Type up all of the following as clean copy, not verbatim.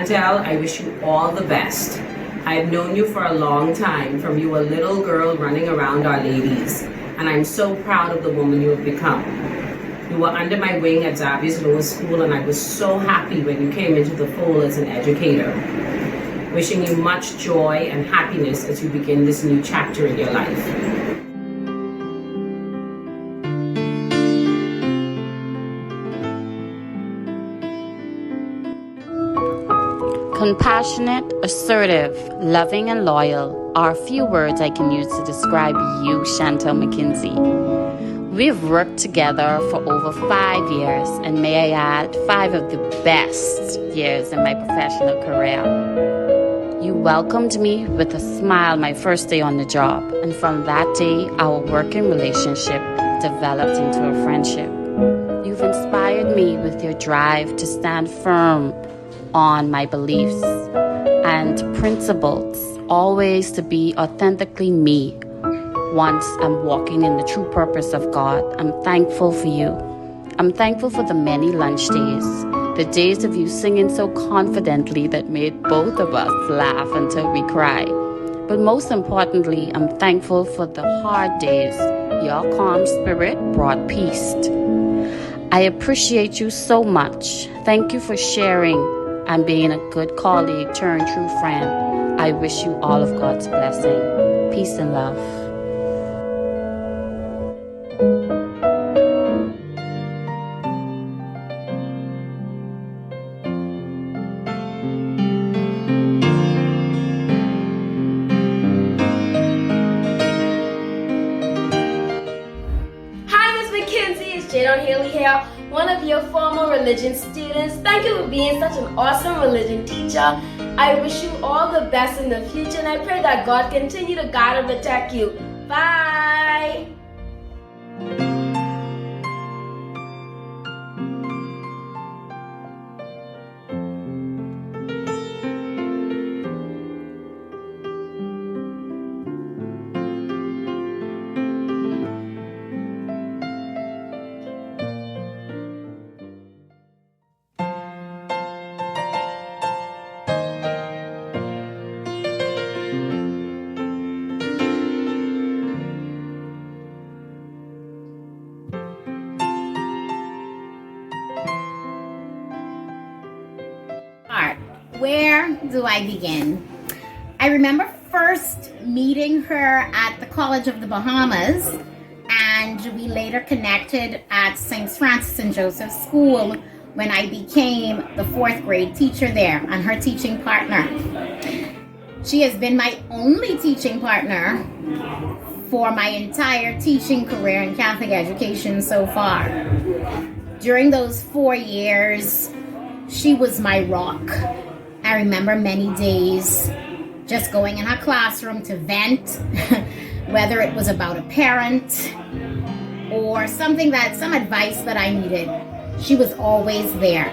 Chantelle, I wish you all the best. I've known you for a long time, from you a little girl running around our ladies, and I'm so proud of the woman you have become. You were under my wing at Xavier's Lower School, and I was so happy when you came into the fold as an educator. Wishing you much joy and happiness as you begin this new chapter in your life. Compassionate, assertive, loving, and loyal are a few words I can use to describe you, Shantel McKenzie. We've worked together for over 5 years, and may I add, 5 of the best years in my professional career. You welcomed me with a smile my first day on the job, and from that day, our working relationship developed into a friendship. You've inspired me with your drive to stand firm on my beliefs and principles, always to be authentically me. Once I'm walking in the true purpose of God, I'm thankful for you. I'm thankful for the many lunch days, the days of you singing so confidently that made both of us laugh until we cried. But most importantly, I'm thankful for the hard days. Your calm spirit brought peace. I appreciate you so much. Thank you for sharing and being a good colleague turned true friend. I wish you all of God's blessing. Peace and love. Hi, Ms. McKenzie. It's Jadon Haley here, one of your former religion students. Thank you for being such an awesome religion teacher. I wish you all the best in the future, and I pray that God continue to guide and protect you. Bye. Where do I begin? I remember first meeting her at the College of the Bahamas, and we later connected at St. Francis and Joseph School when I became the 4th grade teacher there and her teaching partner. She has been my only teaching partner for my entire teaching career in Catholic education so far. During those 4 years, she was my rock. I remember many days just going in her classroom to vent, whether it was about a parent or some advice that I needed. She was always there.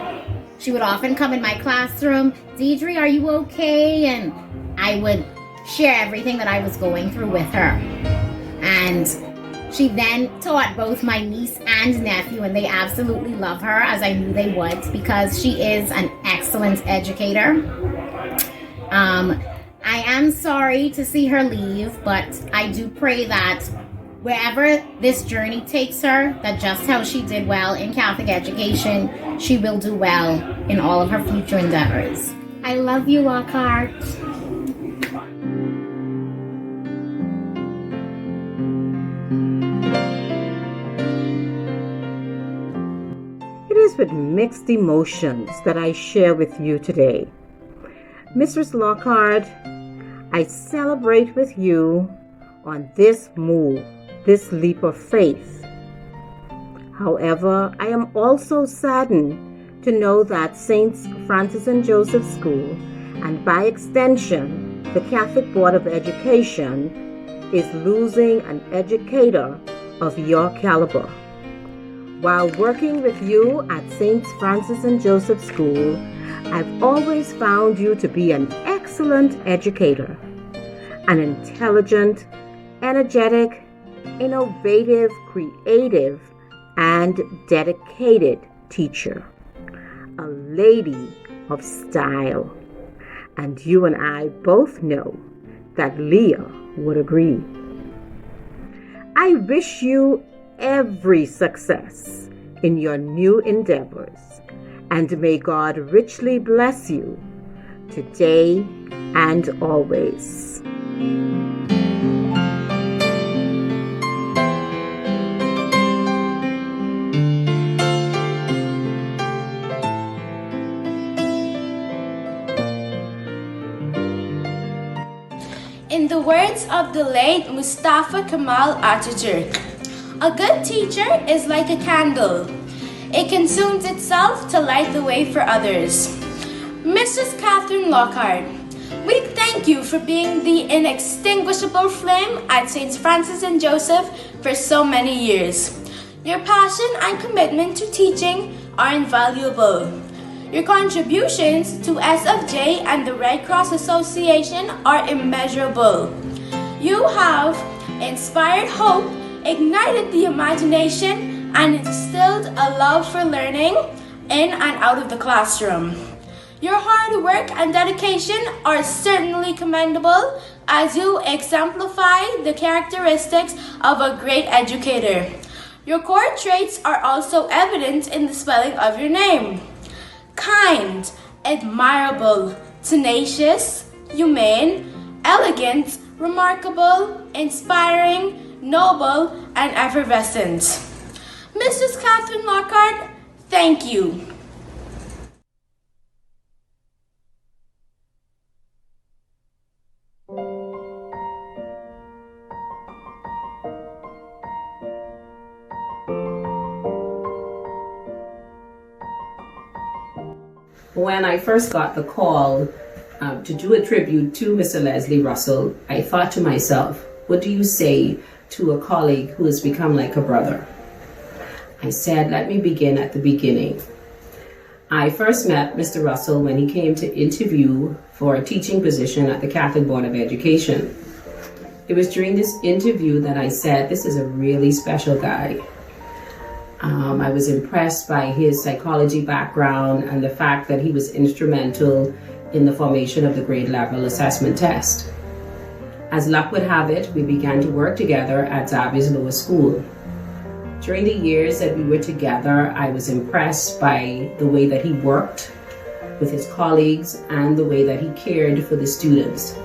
She would often come in my classroom, "Deidre, are you okay?" And I would share everything that I was going through with her. And she then taught both my niece and nephew, and they absolutely love her, as I knew they would, because she is an excellent educator. I am sorry to see her leave, but I do pray that wherever this journey takes her, that just how she did well in Catholic education, she will do well in all of her future endeavors. I love you, Lockhart. It is with mixed emotions that I share with you today. Mrs. Lockhart, I celebrate with you on this move, this leap of faith. However, I am also saddened to know that St. Francis and Joseph School, and by extension, the Catholic Board of Education, is losing an educator of your caliber. While working with you at St. Francis and Joseph School, I've always found you to be an excellent educator, an intelligent, energetic, innovative, creative, and dedicated teacher, a lady of style. And you and I both know that Leah would agree. I wish you every success in your new endeavors, and may God richly bless you today and always. In the words of the late Mustafa Kemal Atatürk, a good teacher is like a candle. It consumes itself to light the way for others. Mrs. Katherine Lockhart, we thank you for being the inextinguishable flame at St. Francis and Joseph for so many years. Your passion and commitment to teaching are invaluable. Your contributions to SFJ and the Red Cross Association are immeasurable. You have inspired hope, ignited the imagination, and instilled a love for learning in and out of the classroom. Your hard work and dedication are certainly commendable as you exemplify the characteristics of a great educator. Your core traits are also evident in the spelling of your name. Kind, admirable, tenacious, humane, elegant, remarkable, inspiring, noble, and effervescent. Mrs. Katherine Lockhart, thank you. When I first got the call to do a tribute to Mr. Leslie Russell, I thought to myself, what do you say to a colleague who has become like a brother? I said, let me begin at the beginning. I first met Mr. Russell when he came to interview for a teaching position at the Catholic Board of Education. It was during this interview that I said, this is a really special guy. I was impressed by his psychology background and the fact that he was instrumental in the formation of the grade level assessment test. As luck would have it, we began to work together at Xavier's Lower School. During the years that we were together, I was impressed by the way that he worked with his colleagues and the way that he cared for the students.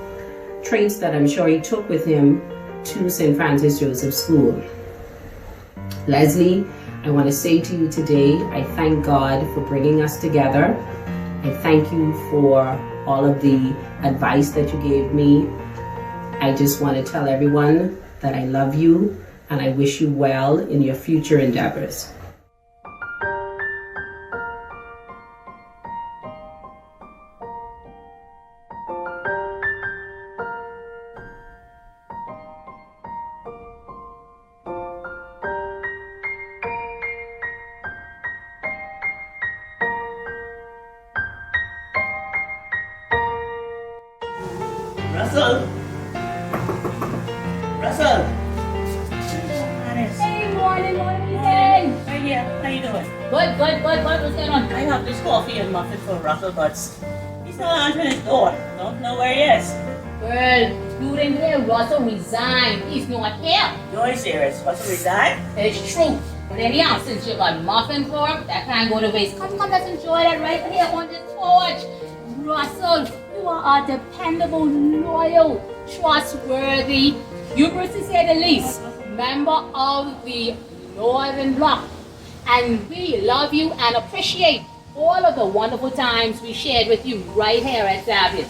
Traits that I'm sure he took with him to St. Francis Joseph School. Leslie, I want to say to you today, I thank God for bringing us together. I thank you for all of the advice that you gave me. I just want to tell everyone that I love you and I wish you well in your future endeavors. Russell! Russell! Hey, morning. Hey, yeah, how you doing? Good. What's going on? I have this coffee and muffin for Russell, but he's not answering his door. Don't know where he is. Girl, student here, Russell resigned. He's not here. You're serious? Russell resigned? It's true. But anyhow, since you got muffin for him, that can't go to waste. Come, let's enjoy that right here on the torch. Russell, you are a dependable, loyal, trustworthy, humorous to say the least, member of the Northern Bloc. And we love you and appreciate all of the wonderful times we shared with you right here at Xavier's.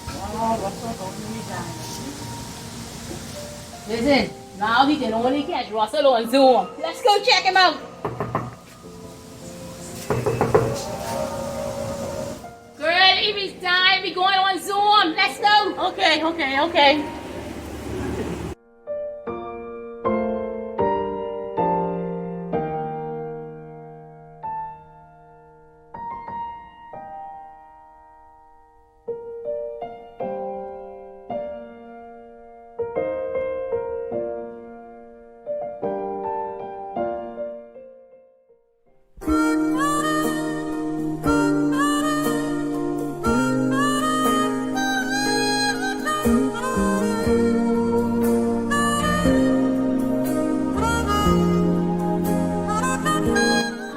Oh, Russell don't resign. Listen, now we can only catch Russell on Zoom. Let's go check him out. Girl, if it's time, we going on Zoom. Let's go. Okay.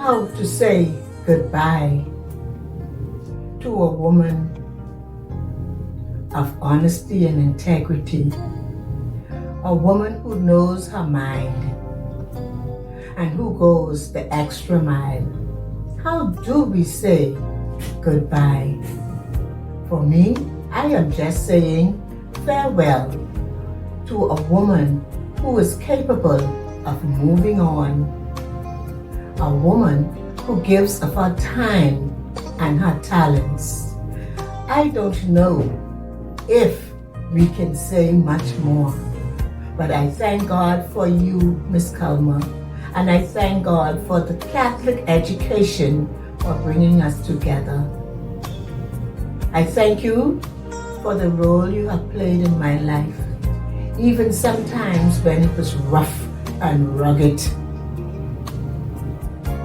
how to say goodbye to a woman of honesty and integrity, a woman who knows her mind and who goes the extra mile. How do we say goodbye? For me, I am just saying farewell to a woman who is capable of moving on, a woman who gives of her time and her talents. I don't know if we can say much more, but I thank God for you, Miss Culmer, and I thank God for the Catholic education for bringing us together. I thank you for the role you have played in my life, even sometimes when it was rough and rugged.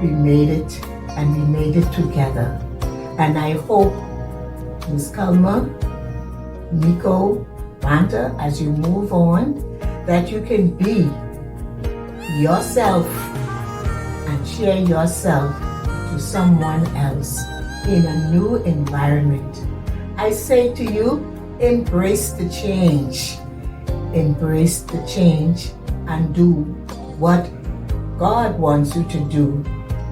We made it, and we made it together. And I hope, Ms. Culmer, Nico, Vanta, as you move on, that you can be yourself and share yourself to someone else in a new environment. I say to you, embrace the change. Embrace the change and do what God wants you to do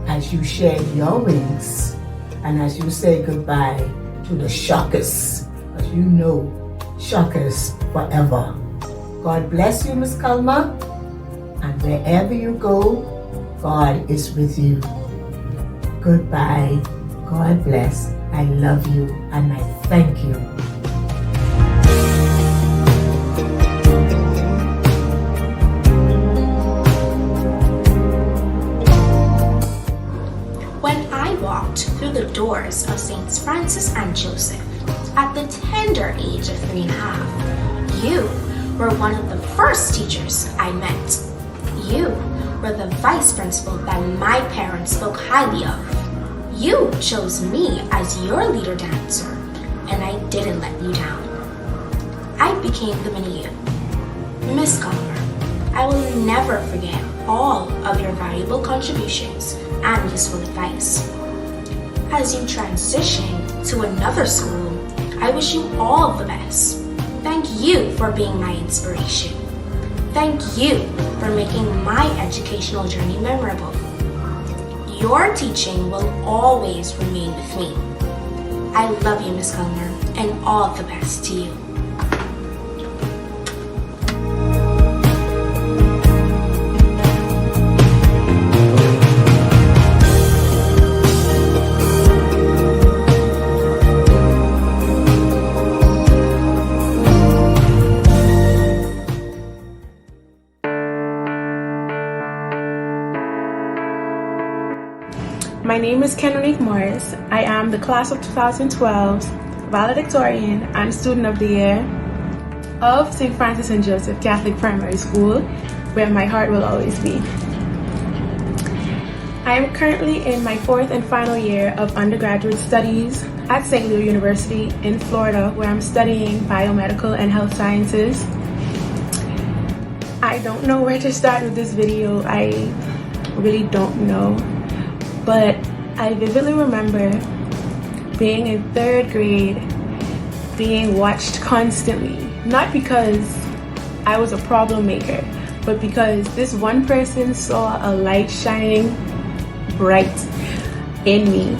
as you share your wings and as you say goodbye to the shockers, as you know, shockers forever. God bless you, Miss Culmer, and wherever you go, God is with you. Goodbye. God bless. I love you and I thank you. When I walked through the doors of Saints Francis and Joseph at the tender age of 3.5, you were one of the first teachers I met. You were the vice principal that my parents spoke highly of. You chose me as your leader dancer, and I didn't let you down. I became the mini you. Miss Culmer, I will never forget all of your valuable contributions and useful advice. As you transition to another school, I wish you all the best. Thank you for being my inspiration. Thank you for making my educational journey memorable. Your teaching will always remain with me. I love you, Miss Culmer, and all the best to you. My name is Kenrique Morris. I am the class of 2012 valedictorian and student of the year of St. Francis and Joseph Catholic Primary School, where my heart will always be. I am currently in my 4th and final year of undergraduate studies at St. Louis University in Florida, where I'm studying biomedical and health sciences. I don't know where to start with this video. I really don't know. But I vividly remember being in 3rd grade, being watched constantly, not because I was a problem maker, but because this one person saw a light shining bright in me.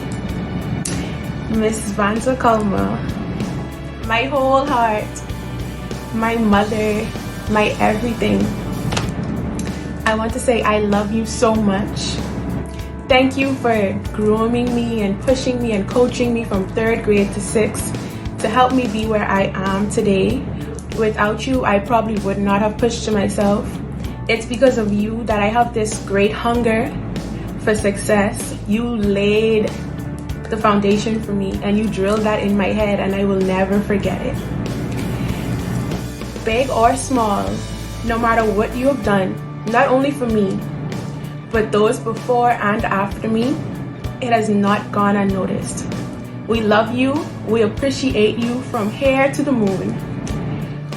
Miss Vanta Culmer, my whole heart, my mother, my everything. I want to say I love you so much. Thank you for grooming me and pushing me and coaching me from 3rd grade to 6th to help me be where I am today. Without you, I probably would not have pushed to myself. It's because of you that I have this great hunger for success. You laid the foundation for me and you drilled that in my head, and I will never forget it. Big or small, no matter what you have done, not only for me, but those before and after me, it has not gone unnoticed. We love you, we appreciate you from here to the moon.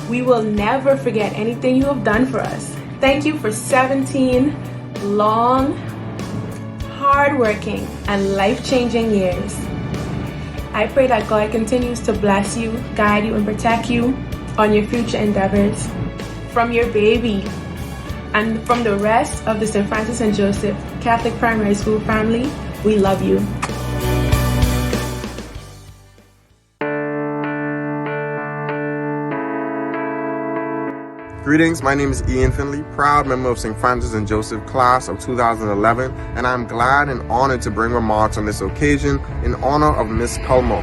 We will never forget anything you have done for us. Thank you for 17 long, hard hardworking, and life-changing years. I pray that God continues to bless you, guide you, and protect you on your future endeavors. From your baby and from the rest of the St. Francis and Joseph Catholic Primary School family, we love you. Greetings, my name is Ian Finley, proud member of St. Francis and Joseph class of 2011, and I'm glad and honored to bring remarks on this occasion in honor of Miss Culmer.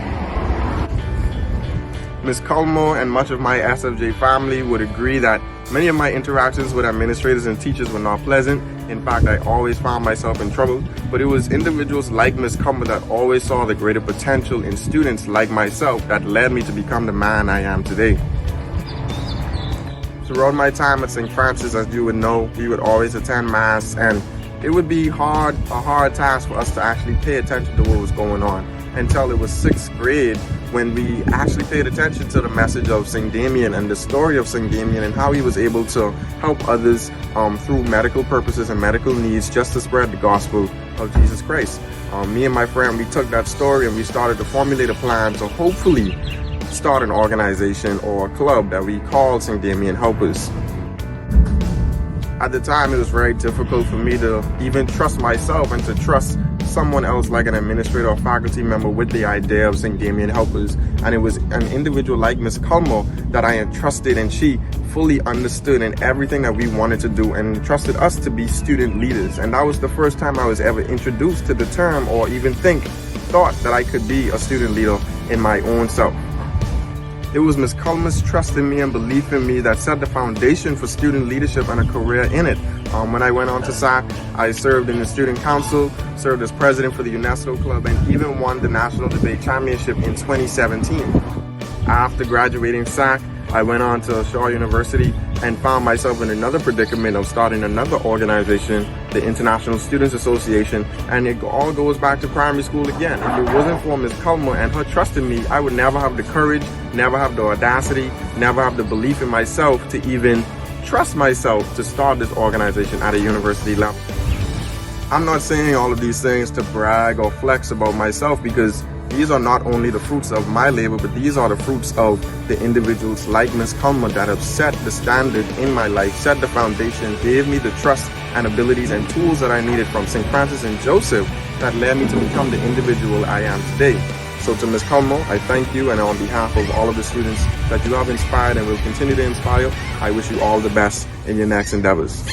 Miss Culmer and much of my SFJ family would agree that many of my interactions with administrators and teachers were not pleasant. In fact, I always found myself in trouble, but it was individuals like Miss Culmer that always saw the greater potential in students like myself that led me to become the man I am today. Throughout my time at St. Francis, as you would know, we would always attend Mass, and it would be a hard task for us to actually pay attention to what was going on until it was 6th grade when we actually paid attention to the message of St. Damien and the story of St. Damien and how he was able to help others through medical purposes and medical needs just to spread the gospel of Jesus Christ. Me and my friend, we took that story and we started to formulate a plan to hopefully start an organization or a club that we called St. Damien Helpers. At the time, it was very difficult for me to even trust myself and to trust someone else like an administrator or faculty member with the idea of St. Damien Helpers. And it was an individual like Miss Culmer that I entrusted, and she fully understood in everything that we wanted to do and trusted us to be student leaders. And that was the first time I was ever introduced to the term or even thought that I could be a student leader in my own self. It was Ms. Culmer's trust in me and belief in me that set the foundation for student leadership and a career in it. When I went on to SAC, I served in the student council, served as president for the UNESCO Club, and even won the National Debate Championship in 2017. After graduating SAC, I went on to Shaw University and found myself in another predicament of starting another organization, the International Students Association, and it all goes back to primary school again. If it wasn't for Ms. Culmer and her trust in me, I would never have the courage, never have the audacity, never have the belief in myself to even trust myself to start this organization at a university level. I'm not saying all of these things to brag or flex about myself, because these are not only the fruits of my labor, but these are the fruits of the individuals like Ms. Culmer that have set the standard in my life, set the foundation, gave me the trust and abilities and tools that I needed from St. Francis and Joseph that led me to become the individual I am today. So to Ms. Culmer, I thank you, and on behalf of all of the students that you have inspired and will continue to inspire, I wish you all the best in your next endeavors.